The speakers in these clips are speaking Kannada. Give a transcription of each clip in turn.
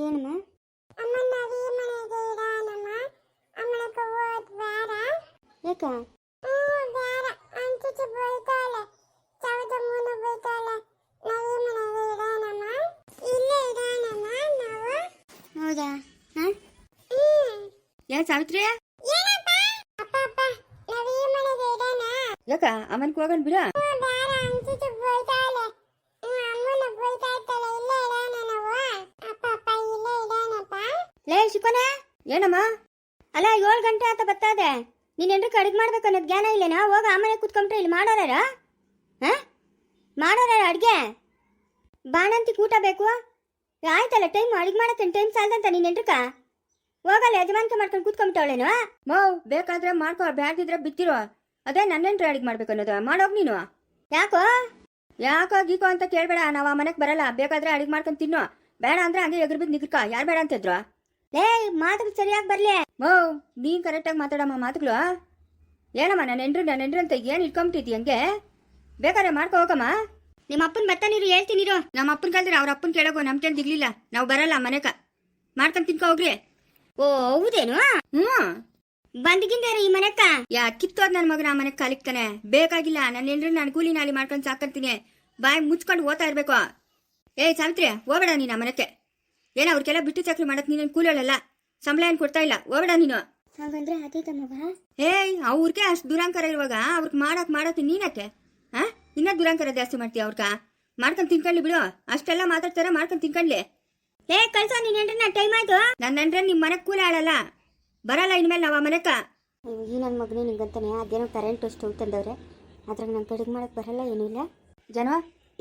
ಏನಮ್ಮ? ಅಮ್ಮ ನಾವೇ ಮನೆಗೆ ಇಡೋಣಮ್ಮ. ಅಮ್ಮನಕ್ಕ ಹೋದ್ ವಾರ ಯಾಕ? ವಾರ ಅಂಚೆ ಬೈತಾಳೆ, ಚೌದ ಮೂನ ಬೈತಾಳೆ. ನಾವೇ ಮನೆಗೆ ಇಡೋಣಮ್ಮ, ಇಲ್ಲೇ ಇಡೋಣಮ್ಮ ನಾವು. ಹೌದಾ? ಹಾಂ, ಏನ್ ಸಾವಿತ್ರಿ? ಏನಪ್ಪ? ಅಪ್ಪ ಅಪ್ಪ ನಾವೇ ಮನೆಗೆ ಇಡೋಣ. ಯಾಕ ಅಮ್ಮನ್ಗೆ ಹೋಗೋಣ ಬಿಡ. ವಾರ ಅಂಚೆ ಬೈತಾಳೆ, ಅಮ್ಮನ ಬೈತಾ ಇರ್ತಾಳೆ. ಇಲ್ಲೇ ಇಡೋಣ ನಾವು. ಅಪ್ಪ ಅಪ್ಪ ಇಲ್ಲೇ ಇಡೋಣಪ್ಪ. ಲೇ ಶಿಕೋನ, ಏನಮ್ಮ? ಅಲ್ಲ 7 ಗಂಟೆ ಆತ ಬರ್ತದೆ. ನೀನು ಎಲ್ರಿಗೂ ಅಡುಗೆ ಮಾಡ್ಬೇಕು ಅನ್ನೋದು ಜ್ಞಾನ ಇಲ್ಲೇನಾ? ಹೋಗ ಆಮೇಲೆ ಕೂತ್ಕೊಂಡ್ರೆ ಇಲ್ಲಿ ಮಾಡೋರ? ಹಾಂ, ಮಾಡೋರ ಅಡುಗೆ? ಬಾಣಂತಿ ಊಟ ಬೇಕು. ಆಯ್ತಲ್ಲ, ಟೈಮ್ ಅಡುಗೆ ಮಾಡಕ್ಕೆ ಟೈಮ್ ಸಾಲದಂತ ನೀನು ಎಲ್ರಿಕ ಹೋಗಲ್ಲ. ಯಜಮಾನ್ಕೆ ಮಾಡ್ಕೊಂಡು ಕೂತ್ಕೊಂಬಿಟ್ಟವಳೇನು? ಮಾವ್ ಬೇಕಾದ್ರೆ ಮಾಡ್ಕೋ, ಬ್ಯಾಡ್ದಿದ್ರೆ ಬಿತ್ತಿರೋ. ಅದೇ ನನ್ನೇನ್ರಿ ಅಡಿಗೆ ಮಾಡ್ಬೇಕು ಅನ್ನೋದು. ಮಾಡೋಗ್ ನೀನು. ಯಾಕೋ? ಯಾಕೋ ಗೀಕೋ ಅಂತ ಕೇಳ್ಬೇಡ. ನಾವು ಆ ಮನೆಗೆ ಬರಲ್ಲ. ಬೇಕಾದ್ರೆ ಅಡಿಗೆ ಮಾಡ್ಕೊಂಡು ತಿನ್ನು, ಬೇಡ ಅಂದ್ರೆ ಹಂಗೆ ಎಗ್ರ ಬಿದ್ದು ನಿಗ್ರಕ. ಯಾರು ಬೇಡ ಅಂತಿದ್ರು? ಲೇ, ಮಾತುಗಳು ಸರಿಯಾಗಿ ಬರಲಿ. ಮಾವ್ ನೀನ್ ಕರೆಕ್ಟಾಗಿ ಮಾತಾಡಮ್ಮ ಮಾತುಗಳು. ಏನಮ್ಮ ನನ್ನ ಹೆಂಡ್ರು ಅಂತ ಏನು ಇಟ್ಕೊಂಬಿಟ್ಟಿದ್ದಿ ಹಂಗೆ? ಬೇಕಾದ್ರೆ ಮಾಡ್ಕೋ ಹೋಗಮ್ಮ. ನಿಮ್ಮ ಅಪ್ಪನ ಬರ್ತಾನಿರು, ಹೇಳ್ತೀನಿರು. ನಮ್ಮ ಅಪ್ಪನ ಕಲ್ದ್ರೆ ಅವ್ರ ಅಪ್ಪನ ಕೇಳೋಗೋ. ನಮ್ ಕೇಳಿ ದಿಗ್ಲಿಲ್ಲ. ನಾವು ಬರಲ್ಲ ಮನೆಕ. ಮಾಡ್ಕೊಂಡು ತಿನ್ಕೋ ಹೋಗ್ರಿ. ಓ ಹೌದೇನು? ಹ್ಞೂ, ಬಂದ್ಗಿಂದೇರು ಈ ಮನೆಕ್ಕ? ಯಾ ಕಿತ್ತೋದ್ ನನ್ನ ಮಗನ ಆ ಮನೆಗೆ ಕಾಲಿಕ್ತಾನೆ. ಬೇಕಾಗಿಲ್ಲ. ನನ್ನ ಹೆಂಡ್ರು ನಾನು ಕೂಲಿ ನಾಲಿ ಮಾಡ್ಕೊಂಡು ಸಾಕಂತೀನಿ. ಬಾಯಿ ಮುಚ್ಕೊಂಡು ಓದ್ತಾ ಇರ್ಬೇಕು. ಏಯ್ ಸಾವಿತ್ರಿ, ಹೋಗ್ಬೇಡ ನೀನು ಆ ಮನೆಗೆ. ಏನ ಅವ್ರಿಗೆಲ್ಲ ಬಿಟ್ಟು ಚಾಕ್ರಿ ಮಾಡಕ್ ನೀನೇನು ಕೂಲಿಗಳಲ್ಲ, ಸಂಬಳ ಏನು ಕೊಡ್ತಾ ಇಲ್ಲ. ಹೋಗ್ಬೇಡ ನೀನು. ಹಾಗಂದ್ರೆ ಅದೇತಮ್ಮವ? ಏಯ್ ಅವ್ರಿಗೆ ಅಷ್ಟು ದುರಾಂಕಾರ ಇರುವಾಗ ಅವ್ರಿಗೆ ಮಾಡಕ್ ನೀನಕ್ಕೆ ಹಾ ಇನ್ನ ದುರಾಂಕಾರ ಜಾಸ್ತಿ ಮಾಡ್ತೀಯ. ಅವ್ರಕ ಮಾಡ್ಕೊಂಡು ತಿನ್ಕೊಳ್ಳಿ ಬಿಡು. ಅಷ್ಟೆಲ್ಲ ಮಾತಾಡ್ತಾರ, ಮಾಡ್ಕೊಂಡು ತಿನ್ಕೊಳ್ಳಿ. ಏ ಕಳ್ಸೋ ನೀನ್ ಹೆಂಡ್ರನ್ನ, ಟೈಮ್ ಆಯ್ತು. ನನ್ನಂದ್ರೆ ನಿಮ್ಮ ಮನೆಗೆ ಕೂಲಿ ಆಳಲ್ಲ, ಬರಲ್ಲ ಇನ್ಮೇಲೆ ನಾವು ಆ ಮನೆಕ. ಈ ನನ್ನ ಮಗನೇ ನಿಂಗಂತಾನೆ ಅದೇನೋ ಕರೆಂಟ್ ಸ್ಟವ್ ತಂದವ್ರೆ, ಅದ್ರಾಗ ನಂಗೆ ಕಡಿಗೆ ಮಾಡಕ್ ಬರಲ್ಲ, ಏನೂ ಇಲ್ಲ. ಜನ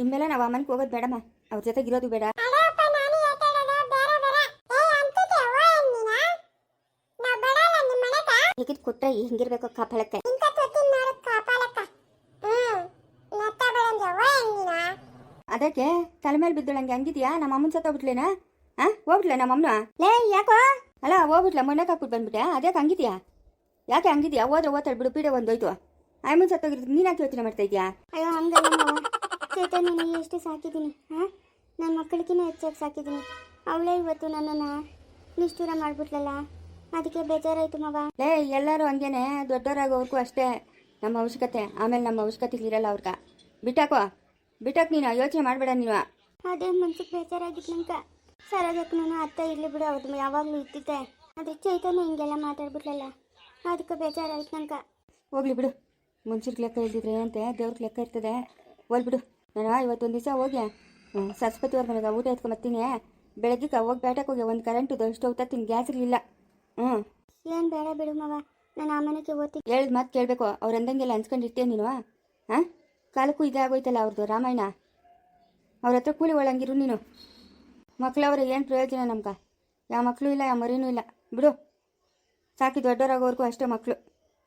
ಇನ್ಮೇಲೆ ನಾವು ಆ ಮನೆಗೆ ಹೋಗೋದು ಬೇಡಮ್ಮ, ಅವ್ರ ಜೊತೆಗೆ ಇರೋದು ಬೇಡ. ಅಲ್ಲಪ್ಪ ನಾನು ಹೇಳ್ತಾಳಲ್ಲ, ಬೇರೆ ಬೇರೆ. ಅಂತಿದ್ದೆ ಅವ್ವ ನೀನಾ? ನಾ ಬರಲ್ಲ ನಿಮ್ಮ ಮನೆಗ. ಹೀಗಿದ್ ಕೊಟ್ರೆ ಹಿಂಗಿರ್ಬೇಕು ಕಾಪಾಳಕ್ಕೆ. ಇಂತ ತೊತ್ತಿನ ನೋಡು ಕಾಪಾಲಕ್ಕ. ನತ್ತ ಬೆಳಂಜ ಅವ್ವ ನೀನಾ? ಅದಕ್ಕೆ ತಲೆ ಮೇಲೆ ಬಿದ್ದಳಂಗೆ ಹಂಗಿದ್ಯಾ? ನಮ್ಮ ಅಮ್ಮನ ಸತ್ತೋಗ್ಬಿಟ್ಲೇನಾ? ಹೋಗ್ಬಿಟ್ಲೆ ನಮ್ಮ ಅಮ್ಮನ? ಲೇ ಯಾಕೋ? ಅಲ್ಲ ಹೋಗ್ಬಿಟ್ಲ, ಮೊನ್ನೆಗೆ ಹಾಕ್ಬಿಟ್ಟು ಬಂದ್ಬಿಟ್ಟೆ. ಅದ್ಯಾಕೆ ಹಂಗಿದ್ಯಾ? ಯಾಕೆ ಹಂಗಿದ್ಯಾ? ಹೋದ್ರೆ ಓದ್ತಾಳೆ ಬಿಡು, ಪೀಡೆ ಒಂದೋಯ್ತು. ಅಮ್ಮನ ಸತ್ತೋಗಿರೋದು ನೀನು ಯಾಕೆ ಯೋಚನೆ ಮಾಡ್ತಾ ಇದೆಯಾ? ಅಯ್ಯೋ ಹಂಗಲ್ಲ ಚೈತನ್ಯನ ಎಷ್ಟು ಸಾಕಿದ್ದೀನಿ. ನನ್ನ ಮಕ್ಕಳಿಗಿನ್ನ ಹೆಚ್ಚಾಗಿ ಸಾಕಿದ್ದೀನಿ. ಅವಳೇ ಇವತ್ತು ನನ್ನನ್ನು ನಿಷ್ಠೂರ ಮಾಡ್ಬಿಟ್ಲಲ್ಲ, ಅದಕ್ಕೆ ಬೇಜಾರಾಯ್ತು ಮಗ. ಲೇ ಎಲ್ಲರೂ ಹಂಗೇನೆ, ದೊಡ್ಡವರಾಗೋರ್ಗೂ ಅಷ್ಟೇ ನಮ್ಮ ಅವಶ್ಯಕತೆ. ಆಮೇಲೆ ನಮ್ಮ ಅವಶ್ಯಕತೆ ಇರಲ್ಲ ಅವ್ರಿಗೆ. ಬಿಟ್ಟಾಕ್ ನೀನು ಯೋಚನೆ ಮಾಡಬೇಡ ನೀನು. ಅದೇ ಮನ್ಸಿಗೆ ಬೇಜಾರಾಗಿತ್ತು ನಂಗೆ. ಸರೋಜಕ್ಕೂ ಅತ್ತ ಇರಲಿ ಬಿಡು, ಅವ್ರದ್ದು ಯಾವಾಗಲೂ ಇದ್ದಿದ್ದೆ. ಅದೇ ಚೈತನ್ಯ ಹಿಂಗೆಲ್ಲ ಮಾತಾಡ್ಬಿಟ್ಲಲ್ಲ, ಅದಕ್ಕೆ ಬೇಜಾರಾಯ್ತು ನಂಗೆ. ಹೋಗ್ಲಿ ಬಿಡು, ಮನುಷ್ಯರ್ಗೆ ಲೆಕ್ಕ ಇಲ್ದಿದ್ರೆ ಅಂತೆ ದೇವ್ರಿಗೆ ಲೆಕ್ಕ ಇರ್ತದೆ. ಹೋಗ್ಬಿಡು. ನಾನು ಇವತ್ತೊಂದು ದಿವಸ ಹೋಗಿ ಸರಸ್ವತಿ ಅವ್ರ ಮನೆಗೆ ಊಟ ಎತ್ಕೊಂಬತ್ತೀನಿ. ಬೆಳಗ್ಗೆ ಹೋಗಿ ಬೇಟಕ್ಕೆ ಹೋಗಿ ಒಂದು ಕರೆಂಟು ಸ್ಟವ್ ತತ್ತೀನಿ, ಗ್ಯಾಸ್ ಇರಲಿಲ್ಲ. ಏನು ಬೇಡ ಬಿಡು ಮಗ, ನಾನು ಆ ಮನೆಗೆ ಓದ್ತೀನಿ. ಹೇಳಿದ ಮಾತು ಕೇಳಬೇಕು. ಅವ್ರು ಅಂದಂಗೆಲ್ಲ ಅನ್ಸ್ಕೊಂಡಿರ್ತೀಯ ನೀನು? ಕಾಲಕ್ಕೂ ಇದಾಗೋಯ್ತಲ್ಲ ಅವ್ರದ್ದು ರಾಮಾಯಣ. ಅವ್ರ ಹತ್ರ ಕೂಲಿ ಒಳಂಗಿರು ನೀನು. ಮಕ್ಕಳವ್ರೆ ಏನು ಪ್ರಯೋಜನ ನಮ್ಗೆ? ಯಾವ ಮಕ್ಕಳು ಇಲ್ಲ, ಯಾವ ಮರಿನೂ ಇಲ್ಲ. ಬಿಡು, ಸಾಕಿ ದೊಡ್ಡವರಾಗೋರ್ಗೂ ಅಷ್ಟೇ ಮಕ್ಕಳು.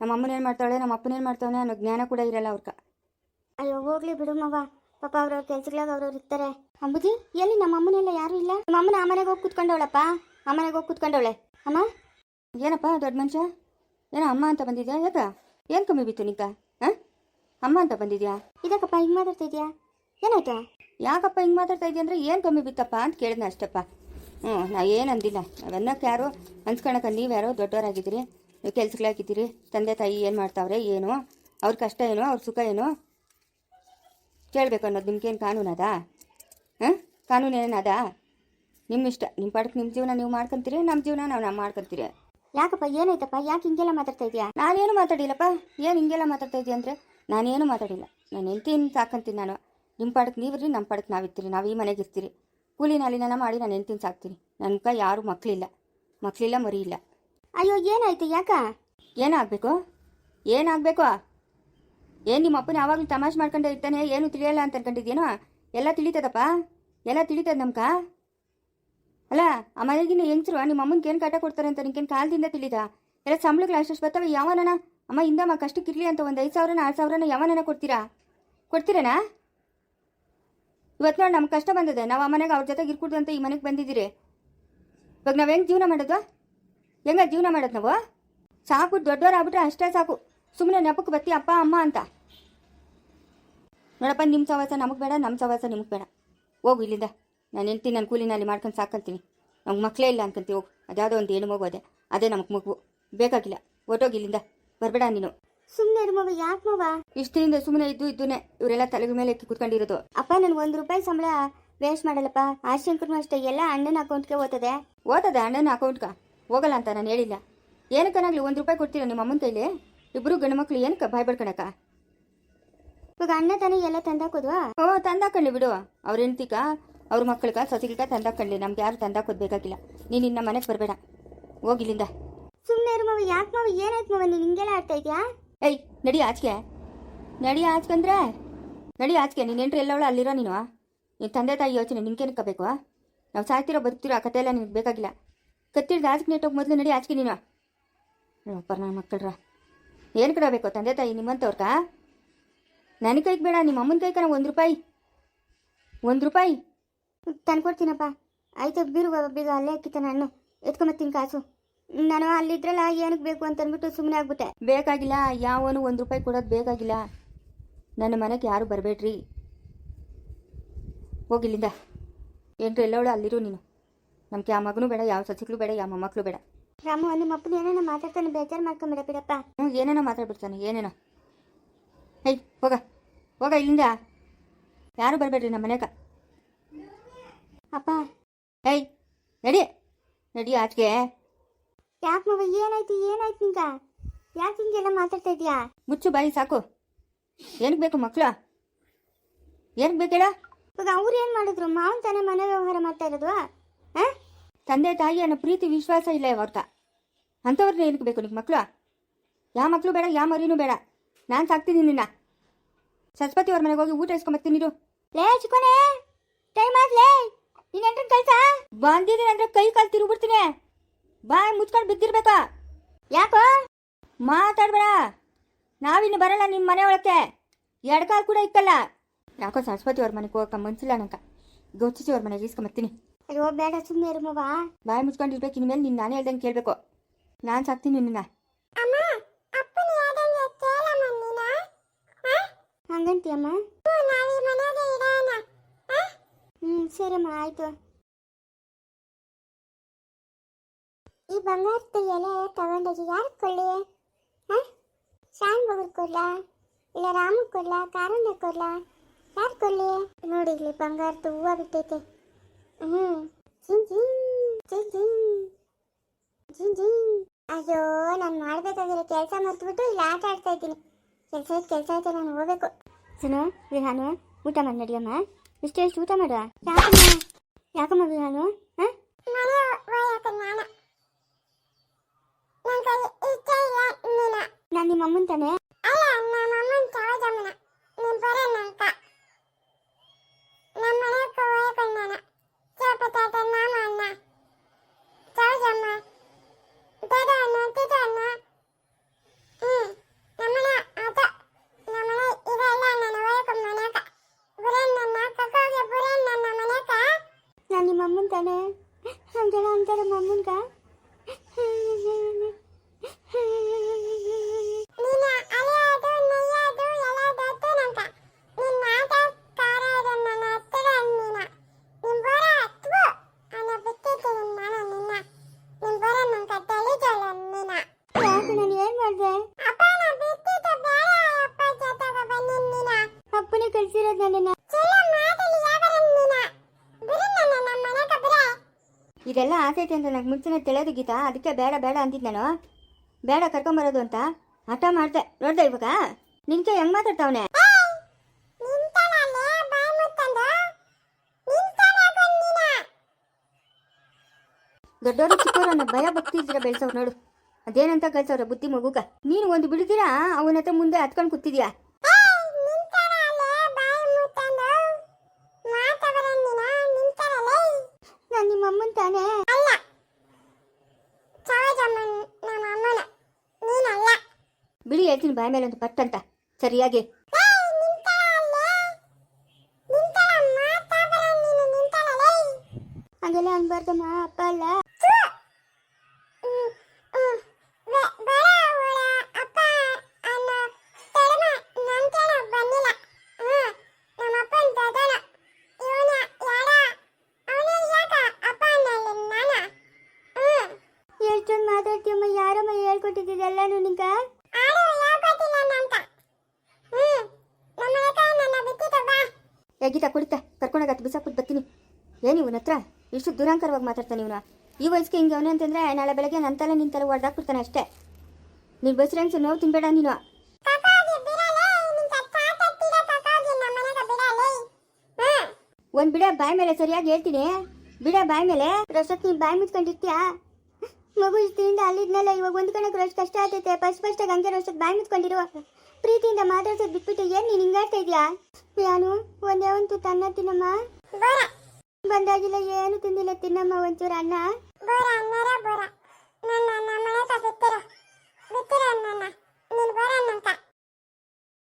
ನಮ್ಮ ಅಮ್ಮನೇನು ಮಾಡ್ತಾಳೆ, ನಮ್ಮ ಅಪ್ಪನೇನು ಮಾಡ್ತಾವನೆ ಅನ್ನೋ ಜ್ಞಾನ ಕೂಡ ಇರಲ್ಲ ಅವ್ರಿಗೆ. ಅಯ್ಯೋ ಹೋಗ್ಲಿ ಬಿಡು ಮಗ, ಪಾಪ ಅವ್ರವ್ರ ಕೆಲ್ಸಗಳಾಗ ಅವ್ರವ್ರು ಇರ್ತಾರೆ. ಅಂಬುಜಿ ಎಲ್ಲಿ? ನಮ್ಮ ಅಮ್ಮನೆಲ್ಲ ಯಾರೂ ಇಲ್ಲ. ನಮ್ಮ ಅಮ್ಮನ ಆ ಮನೆಗೆ ಹೋಗಿ ಕೂತ್ಕೊಂಡವಳಪ್ಪ, ಆ ಮನೆಗೆ ಹೋಗಿ ಕೂತ್ಕೊಂಡವಳೆ. ಅಮ್ಮ ಏನಪ್ಪ ದೊಡ್ಡ ಮನುಷ್ಯ, ಏನೋ ಅಮ್ಮ ಅಂತ ಬಂದಿದ್ಯಾ? ಯಾಕ ಏನು ಕಮ್ಮಿ ಬಿತ್ತು ನಿಕ್ಕ? ಅಮ್ಮ ಅಂತ ಬಂದಿದ್ಯಾ? ಇದಕ್ಕಪ್ಪ ಹಿಂಗೆ ಮಾತಾಡ್ತಾ ಇದೆಯಾ? ಏನಾಯ್ತು? ಯಾಕಪ್ಪ ಹಿಂಗೆ ಮಾತಾಡ್ತಾ ಇದೆಯಾ ಅಂದರೆ ಏನು ಕಮ್ಮಿ ಬಿತ್ತಪ್ಪ ಅಂತ ಕೇಳಿದ್ನ ಅಷ್ಟಪ್ಪ. ನಾ ಏನು ಅಂದಿಲ್ಲ. ನಾವೆನ್ನಕ್ಕೆ ಯಾರು ಅನ್ಸ್ಕೊಳಕ್ಕೆ, ನೀವ್ಯಾರೋ ದೊಡ್ಡವರಾಗಿದ್ದೀರಿ, ನೀವು ಕೆಲ್ಸಗಳಾಗಿದ್ದೀರಿ. ತಂದೆ ತಾಯಿ ಏನು ಮಾಡ್ತಾವ್ರೆ ಏನು, ಅವ್ರ ಕಷ್ಟ ಏನು, ಅವ್ರ ಸುಖ ಏನು ಕೇಳಬೇಕು ಅನ್ನೋದು ನಿಮ್ಗೇನು ಕಾನೂನದ? ಕಾನೂನು ಏನದ? ನಿಮ್ಮ ಇಷ್ಟ, ನಿಮ್ಮ ಪಾಡಕ್ಕೆ ನಿಮ್ಮ ಜೀವನ ನೀವು ಮಾಡ್ಕೊತೀರಿ, ನಮ್ಮ ಜೀವನ ನಾವು ಮಾಡ್ಕೊತೀರಿ. ಯಾಕಪ್ಪ ಏನಾಯ್ತಪ್ಪ? ಯಾಕೆ ಹಿಂಗೆಲ್ಲ ಮಾತಾಡ್ತಾ ಇದೆಯಾ? ನಾನೇನು ಮಾತಾಡಿಲ್ಲಪ್ಪ. ಏನು ಹಿಂಗೆಲ್ಲ ಮಾತಾಡ್ತಾ ಇದೆಯಾ ಅಂದರೆ ನಾನೇನು ಮಾತಾಡಿಲ್ಲ. ನಾನು ಹೆಂಡ್ತೀನಿ ಸಾಕಂತೀನಿ ನಾನು. ನಿಮ್ಮ ಪಾಡಕ್ಕೆ ನೀವಿರ್ರಿ, ನಮ್ಮ ಪಾಡಕ್ಕೆ ನಾವಿರ್ತೀರಿ. ನಾವು ಈ ಮನೆಗೆ ಇರ್ತೀರಿ. ಕೂಲಿ ನಾಲಿನ ಮಾಡಿ ನಾನು ಹೆಂಡ್ತೀನಿ ಸಾಕ್ತೀನಿ. ನನ್ನ ಯಾರು ಮಕ್ಕಳಿಲ್ಲ, ಮರಿ ಇಲ್ಲ. ಅಯ್ಯೋ ಏನಾಯ್ತು? ಯಾಕ? ಏನಾಗಬೇಕು? ಏನು ನಿಮ್ಮ ಅಪ್ಪನ ಯಾವಾಗಲೂ ತಮಾಷೆ ಮಾಡ್ಕೊಂಡೇ ಇರ್ತಾನೆ, ಏನು ತಿಳಿಯಲ್ಲ ಅಂತ ಅನ್ಕೊಂಡಿದ್ಯೇನೋ? ಎಲ್ಲ ತಿಳಿತದಪ್ಪ, ಎಲ್ಲ ತಿಳಿತದ ನಮ್ಕ. ಅಲ್ಲ ಆ ಮನೆಗಿನ್ನ ಹೆಂಗ್ಸರು ನಿಮ್ಮ ಅಮ್ಮನಿಗೆ ಏನು ಕಾಟ ಕೊಡ್ತಾರೆ ಅಂತ ನಿನ್ಗೇನು ಕಾಲದಿಂದ ತಿಳಿದ? ಎಲ್ಲ ಸಂಬಳಗಳು ಅಷ್ಟು ಬರ್ತಾವೆ. ಯಾವನನ ಅಮ್ಮ ಇಂದಮ್ಮ ಕಷ್ಟಕ್ಕಿರಲಿ ಅಂತ ಒಂದು 5,000 6,000 ಯಾವನನ ಕೊಡ್ತೀರೇನಾ? ಇವತ್ತು ನೋಡಿ ನಮ್ಗೆ ಕಷ್ಟ ಬಂದಿದೆ, ನಾವು ಆ ಮನೆಗೆ ಅವ್ರ ಜೊತೆಗೆ ಇರ್ಕೂಡ್ದು ಅಂತ ಈ ಮನೆಗೆ ಬಂದಿದ್ದೀರಿ. ಇವಾಗ ನಾವು ಹೆಂಗೆ ಜೀವನ ಮಾಡೋದು? ಜೀವನ ಮಾಡೋದು ನಾವು? ಸಾಕು, ದೊಡ್ಡವರಾಗ್ಬಿಟ್ರೆ ಅಷ್ಟೇ ಸಾಕು. ಸುಮ್ಮನೆ ನೆಪಕ್ಕೆ ಬತ್ತಿ ಅಪ್ಪ ಅಮ್ಮ ಅಂತ. ನೋಡಪ್ಪ, ನಿಮ್ಮ ಸವಾಸ ನಮಗೆ ಬೇಡ, ನಮ್ಮ ಸವಾಸ ನಿಮಗೆ ಬೇಡ. ಹೋಗು ಇಲ್ಲಿಂದ. ನಾನು ಹೆಂಡ್ತೀನಿ, ನನ್ನ ಕೂಲಿನಲ್ಲಿ ಮಾಡ್ಕೊಂಡು ಸಾಕಂತೀನಿ. ನಮ್ಗೆ ಮಕ್ಕಳೇ ಇಲ್ಲ ಅನ್ಕೊಂತೀವಿ ಹೋಗು. ಅದ್ಯಾವುದೋ ಒಂದು ಹೆಣ್ಣು ಮಗು ಅದೇ ನಮಗೆ ಮಗು ಬೇಕಾಗಿಲ್ಲ. ಹೊಟ್ಟೋಗಿ ಇಲ್ಲಿಂದ ಬರಬೇಡ ನೀನು. ಸುಮ್ಮನೆ ಇರು ಮವ, ಯಾಕೆ ಮವ? ಇಷ್ಟರಿಂದ ಸುಮ್ಮನೆ ಇದ್ದೂನೆ ಇವರೆಲ್ಲ ತಲೆಗೆ ಮೇಲೆ ಎತ್ತಿ ಕೂತ್ಕೊಂಡಿರೋದು. ಅಪ್ಪ ನನಗೆ 1 ರೂಪಾಯಿ ಸಂಬಳ ವೇಸ್ಟ್ ಮಾಡಲ್ಲಪ್ಪ. ಆಶಂಕರ್ನು ಅಷ್ಟೇ, ಎಲ್ಲ ಅಣ್ಣನ ಅಕೌಂಟ್ಗೆ ಓದ್ತದೆ ಅಣ್ಣನ ಅಕೌಂಟ್ಗೆ ಹೋಗಲ್ಲ ಅಂತ ನಾನು ಹೇಳಿಲ್ಲ. ಏನಕ್ಕನಾಗ್ಲಿ 1 ರೂಪಾಯಿ ಕೊಡ್ತೀರಾ ನಿಮ್ಮ ಅಮ್ಮನ ಕೈಲಿ? ಇಬ್ಬರು ಗಂಡು ಮಕ್ಳು ಏನಕ್ಕೆ ಬಾಯ್ ಬಡ್ಕಣಕ್ಕ? ಇವಾಗ ಅಣ್ಣ ತಾನೇ ಎಲ್ಲ ತಂದಾಕೋದ್ವಾ? ತಂದಾಕೊಳ್ಳಿ ಬಿಡು. ಅವ್ರ ಹೆಂಡ್ತಿಕ ಅವ್ರ ಮಕ್ಕಳಿಗ ಸೊಸೆಗಿಗ ತಂದಾಕೊಳ್ಳಿ. ನಮ್ಗೆ ಯಾರು ತಂದಾಕೋದು ಬೇಕಾಗಿಲ್ಲ. ನೀನು ಇನ್ನ ಮನೆಗೆ ಬರಬೇಡ, ಹೋಗಿಲ್ಲಿಂದ. ಸುಮ್ಮನೆ ಇರು ಮವ, ಯಾಕೆ ಮವ? ಏನಾಯ್ತು ಮವ, ನೀನು ಹಿಂಗೆಲ್ಲ ಆಡ್ತಾ ಇದೆಯಾ? ಏಯ್ ನಡಿ ಆಚೆಗೆ, ನಡಿ ಆಚೆಗಂದ್ರೆ ನಡಿ ಆಚೆಗೆ. ನೀನು ಎಂಟ್ರಿ ಎಲ್ಲವಳು ಅಲ್ಲಿರೋ ನೀನು ತಂದೆ ತಾಯಿ ಯೋಚನೆ ನಿನ್ಗೇನಕ್ಕೆ ಬೇಕು? ನಾವು ಸಾಯ್ತಿರೋ ಬದುಕ್ತಿರೋ ಆ ಕತೆ ಎಲ್ಲ ನಿನಗೆ ಬೇಕಾಗಿಲ್ಲ. ಕತ್ತಿಡ್ದು ಆಚೆಗೆ ನೆಟ್ಟೋಗಿ ಮೊದಲು ನಡಿ ಆಚೆಗೆ ನೀನು. ಅಪ್ಪ ನನ್ನ ಮಕ್ಕಳ್ರ ಏನು ಬೇಕು ತಂದೆ ತಾಯಿ ನಿಮ್ಮಂತವ್ರಕ? ನನ್ನ ಕೈಗೆ ಬೇಡ, ನಿಮ್ಮ ಅಮ್ಮನ ಕೈಗೆ 1 ರೂಪಾಯಿ 1 ರೂಪಾಯಿ ತಂದ್ಕೊಡ್ತೀನಪ್ಪ. ಆಯ್ತು ಬೀಗ ಅಲ್ಲೇ ಹಾಕಿತ್ತ ನಾನು ಎತ್ಕೊಂಬತ್ತೀನಿ ಕಾಸು. ನಾನು ಅಲ್ಲಿದ್ರಲ್ಲ ಏನಕ್ಕೆ ಬೇಕು ಅಂತ ಅಂದ್ಬಿಟ್ಟು ಸುಮ್ಮನೆ ಆಗ್ಬಿಟ್ಟೆ. ಬೇಕಾಗಿಲ್ಲ, ಯಾವನು 1 ರೂಪಾಯಿ ಕೊಡೋದು ಬೇಕಾಗಿಲ್ಲ. ನನ್ನ ಮನೆಗೆ ಯಾರು ಬರಬೇಡ್ರಿ, ಹೋಗಿಲ್ಲಿಂದ. ಎಂಟ್ರು ಎಲ್ಲವಳು ಅಲ್ಲಿರು ನೀನು. ನಮ್ಗೆ ಯಾವ ಮಗನೂ ಬೇಡ, ಯಾವ ಸಸಿಗಳು ಬೇಡ, ಯಾವ ಮೊಮ್ಮಕ್ಕಳು ಬೇಡ. ರಾಮು ನಿಮ್ಮ ಅಪ್ಪನ ಏನೇನೋ ಮಾತಾಡ್ತಾನೆ, ಬೇಜಾರು ಮಾಡ್ಕೊಂಬೇಡ ಬಿಡಪ್ಪ. ಏನೇನೋ ಮಾತಾಡ್ಬಿಡ್ತಾನೆ, ಏನೇನೋ. ಹೇಯ್ ಹೋಗ ಇಲ್ಲಿಂದ. ಯಾರು ಬರಬೇಡ್ರಿ ನಮ್ಮ ಮನೆಗೆ. ಅಪ್ಪ ಹೇಯ್ ನಡಿ ಆಚೆಗೆ. ಯಾಕೆ ಮಗ, ಏನಾಯ್ತು ನಿಂಗ? ಯಾಕೆ ಹಿಂಗೆಲ್ಲ ಮಾತಾಡ್ತಾ ಇದೀಯಾ? ಮುಚ್ಚು ಬಾಯಿ ಸಾಕು. ಏನಕ್ಕೆ ಬೇಕು ಮಕ್ಕಳು? ಏನಕ್ಕೆ ಬೇಕೇಳ? ಇವಾಗ ಅವ್ರು ಏನು ಮಾಡಿದ್ರು? ಮಾವನ್ ತಾನೇ ಮನೆ ವ್ಯವಹಾರ ಮಾಡ್ತಾ ಇರೋದು. ತಂದೆ ತಾಯಿ ಅನ್ನೋ ಪ್ರೀತಿ ವಿಶ್ವಾಸ ಇಲ್ಲ ಅವ್ರಕ. ಅಂಥವ್ರನ್ನ ಏನಕ್ಕೆ ಬೇಕು ನಿಮ್ಗೆ ಮಕ್ಕಳು? ಯಾವ ಮಕ್ಕಳು ಬೇಡ, ಯಾವ ಮರಿನೂ ಬೇಡ. ನಾನು ಸಾಕ್ತೀನಿ ನಿನ್ನ. ಸರಸ್ವತಿ ಅವ್ರ ಮನೆಗೆ ಹೋಗಿ ಊಟ ಇಸ್ಕೊಂಬರ್ತೀನಿ ನೀರು. ಲೇ ಚಿಕ್ಕೋನೆ, ಟೈಮ್ ಆದ್ಲೇ, ನೀನು ಎಂಟ್ರನ್ ಕಳ್ಸ. ಬಂದಿದ್ದೀನಿ ಅಂದ್ರೆ ಕೈ ಕಾಲು ತಿರುಗ್ಬಿಡ್ತೀನಿ. ಬಾಯಿ ಮುಚ್ಕೊಂಡು ಬಿದ್ದಿರ್ಬೇಕಾ? ಯಾಕೋ ಮಾತಾಡ್ಬೇಡ. ನಾವಿನ್ನು ಬರಲ್ಲ ನಿಮ್ಮ ಮನೆ ಒಳಕ್ಕೆ. 2 ಕಾಲು ಕೂಡ ಇಕ್ಕಲ್ಲ. ಯಾಕೋ ಸರಸ್ವತಿ ಅವ್ರ ಮನೆಗೆ ಹೋಗಕ್ಕ ಮನ್ಸಿಲ್ಲ ನಂಗೆ. ಗೊಚ್ಚಿಸಿ ಅವ್ರ ಮನೆಗೆ ಇಸ್ಕೊಂಬರ್ತೀನಿ. ಅಯ್ಯೋ ಬೇಡ, ಸುಮ್ಮನೆ ಇರು ಮವ. ಬಾಯಿ ಮುಚ್ಕೊಂಡಿರ್ಬೇಕು. ಇನ್ಮೇಲೆ ನೀನು ನಾನೇ ಹೇಳ್ದಂಗೆ ಕೇಳಬೇಕು. ನಾನು ಸಾಕ್ತೀನಿ ನಿನ್ನ. ಹಂಗಂತೀಯಮ್ಮ? ಸರಿಯಮ್ಮ, ಆಯ್ತು. ಈ ಬಂಗಾರದ ಎಲೆ ತಗೊಂಡೋಗಿ ಯಾರು ಕೊಳ್ಳಿ? ಶಾನ್ ಬಗರ್ ಕೊಡ್ಲಾ, ಇಲ್ಲ ರಾಮಗ್ ಕೊಡ್ಲಾ, ಕಾರಣ್ಣ ಕೊಡ್ಲಾ? ಯಾರು ಕೊಳ್ಳಿ? ನೋಡಿ ಇಲ್ಲಿ ಬಂಗಾರದ ಹೂವು ಬಿಟ್ಟೈತೆ. ಅಯ್ಯೋ, ನಾನು ಮಾಡ್ಬೇಕಾಗಿರೋ ಕೆಲಸ ಮರ್ತ್ಬಿಟ್ಟು ಇಲ್ಲಿ ಆಟ ಆಡ್ತಾ ಇದ್ದೀನಿ. ಕೆಲಸ ಐತೆ, ನಾನು ಹೋಗ್ಬೇಕು. ಸುನು, ವಿಹಾನು ಊಟ ಮಾಡಿ ನಡಿಯಮ್ಮ. ಇಷ್ಟು ಊಟ ಮಾಡುವ. ಯಾಕಮ್ಮ ವಿಹಾನು? ನಾನು ನಿಮ್ಮ ಅಮ್ಮನ ತಾನೆ. ನಾನು ನಿಮ್ಮ ಅಮ್ಮನ ತಾನೆ. ಹಂಗೆಲ್ಲ ಅಂತಾರೆ ಅಮ್ಮನ್ಗ. ಅಪ್ಪನೇ ಕಳ್ಸಿರೋದು ನನ್ನನ್ನ. ಇದೆಲ್ಲ ಆಸೈತೆ ಅಂತ ನಂಗೆ ಮುಂಚೆನೇ ತಿಳಿಯೋದು ಗೀತಾ. ಅದಕ್ಕೆ ಬೇಡ ಅಂತಿದ್ದು ನಾನು. ಬೇಡ ಕರ್ಕೊಂಬರೋದು ಅಂತ ಹಠ ಮಾಡಿದೆ. ನೋಡ್ದೆ ಇವಾಗ ನಿನ್ಗೆ ಹೆಂಗ್ ಮಾತಾಡ್ತಾವನೆ. ದೊಡ್ಡವರು ಚಿಕ್ಕವರು ಅನ್ನೋ ಭಯ ಭಕ್ತಿ ಇದ್ರೆ ಬೆಳೆಸೋರು ನೋಡು. ಅದೇನಂತ ಕಳ್ಸವ್ರೆ ಬುದ್ಧಿ ಮಗುಗ. ನೀನು ಒಂದು ಬಿಡ್ತೀರಾ ಅವನ ಹತ್ರ ಮುಂದೆ ಹತ್ಕೊಂಡು ಕೂತಿದ್ಯಾ. ನಾನು ನಿಮ್ಮ ಅಮ್ಮನ ತಾನೆ. ಬಿಡಿ ಹೇಳ್ತೀನಿ ಬಾಯ ಮೇಲೆ ಒಂದು ಪಟ್ಟಂತ ಸರಿಯಾಗಿ. ಹಂಗೆಲ್ಲ ಅನ್ಬಾರ್ದಮ್ಮ, ಅಪ್ಪ ಅಲ್ಲ. ಹೇಳ್ಕೊಟ್ಟಿದ್ದೆಲ್ಲನೂ ನಿಂಗ ಆಡು ಹೇಳ್ಕೊಟ್ಟಿಲ್ಲ ನಂತ ನಮ್ಮ ಮನೆ ನನ್ನ ಬಿಟ್ಟಿದ್ದ ಬಾ ಏ ಗೀತಾ ಕುಡಿತಾ ಕರ್ಕೊಂಡೋಗತ್ತೆ ಬಿಸಾಕ್ಬಿಟ್ಟು ಬರ್ತೀನಿ ಏನು ಇವನ ಹತ್ರ ಇಷ್ಟು ದುರಾಂಕರವಾಗಿ ಮಾತಾಡ್ತಾನೆ ಇವನು ಈ ವಯಸ್ಸಿಗೆ ಹಿಂಗೆ ಅವನೇ ಅಂತಂದ್ರೆ ನಾಳೆ ಬೆಳಗ್ಗೆ ನನ್ನ ತಲೆ ನಿನ್ನ ತಲೆ ಹೊಡೆದಾಕ್ಬಿಡ್ತಾನೆ ಅಷ್ಟೇ ನೀನು ಬಸ್ರಂಗ್ಸು ನೋವು ತಿನ್ಬೇಡ ನೀನು ಕಕ್ಕೋಗಿ ಬಿಡಲೇ ನಿನ್ನ ತಾತತ್ತಿರ ಕಕ್ಕೋಗಿ ನಮ್ಮ ಮನೆಗೆ ಬಿಡಲೇ ಒಂದ್ ಬಿಡ ಬಾಯಿ ಮೇಲೆ ಸರಿಯಾಗಿ ಹೇಳ್ತೀನಿ ಬಿಡ ಬಾಯಿ ಮೇಲೆ ರೊಷ್ಟೊತ್ತು ನೀನು ಬಾಯಿ ಮುಚ್ಕೊಂಡಿರ್ತೀಯಾ ಮಗು ಇಷ್ಟಿಂದ ಅಲ್ಲಿದ್ನಲ್ಲ ಇವಾಗ ಒಂದು ಕಣಕ್ಕೆ ರೊಷ್ಟ ಕಷ್ಟ ಆಗ್ತೈತೆ ಫಸ್ಟಾಗಿ ಹಂಗೆ ರೊಷ್ಟೊತ್ತು ಬಾಯಿ ಮುಚ್ಕೊಂಡಿರುವ ಪ್ರೀತಿಯಿಂದ ಮಾತಾಡ್ಸೋದು ಬಿಟ್ಬಿಟ್ಟು ಏನು ನೀನು ಹಿಂಗಾಡ್ತಾ ಇದೆಯಾ ನಾನು ಒಂದೇ ಒಂದು ಅನ್ನ ತಿನ್ನಮ್ಮ ಬೋರ ಬಂದಾಗಿಲ್ಲ ಏನು ತಿಂದಿಲ್ಲ ತಿನ್ನಮ್ಮ ಒಂಚೂರು ಅನ್ನ ಬೋರ ಅನ್ನರ ಬೋರ ನನ್ನ ಮನೆಗೆ ಬಿತ್ತಿರ ನನ್ನ ನೀನು ಬೋರ ಅನ್ನಂತ